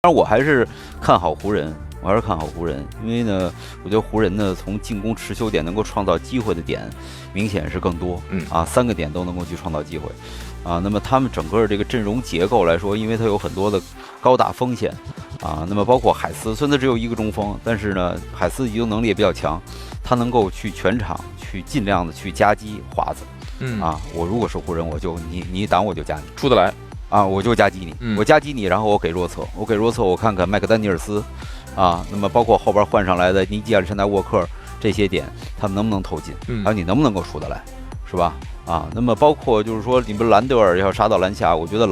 当然，我还是看好湖人，因为呢，我觉得湖人呢从进攻持球点能够创造机会的点，明显是更多，3个点都能够去创造机会，那么他们整个这个阵容结构来说，因为它有很多的高大锋线，那么包括海斯，虽然他只有一个中锋，但是呢，海斯移动能力也比较强，他能够去全场去尽量的去夹击华子，我如果是湖人，我就你挡我就夹你，出得来。我就夹击你，我夹击你，然后我给弱侧，我看看麦克丹尼尔斯，那么包括后边换上来的尼基亚历山大沃克这些点，他们能不能投进？还有你能不能够出得来，是吧？那么包括就是说，你们兰德尔要杀到篮下，我觉得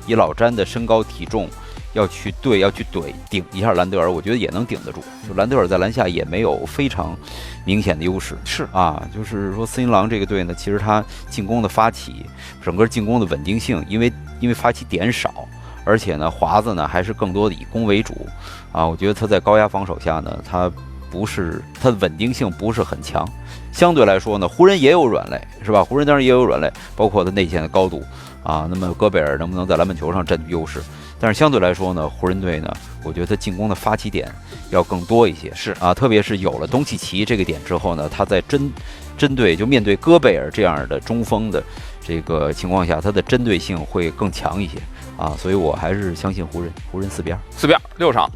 以老詹的身高体重要去顶一下兰德尔，我觉得也能顶得住。就兰德尔在篮下也没有非常明显的优势，是就是说斯因狼这个队呢，其实他进攻的发起，整个进攻的稳定性，因为发起点少，而且呢华子呢还是更多的以攻为主，我觉得他在高压防守下呢，他的稳定性不是很强。相对来说呢，湖人也有软肋，是吧？湖人当然也有软肋，包括他内线的高度那么戈贝尔能不能在篮板球上占据优势？但是相对来说呢，湖人队呢，我觉得他进攻的发起点要更多一些，特别是有了东契奇这个点之后呢，他在针对就面对戈贝尔这样的中锋的这个情况下，他的针对性会更强一些所以我还是相信湖人4边6场。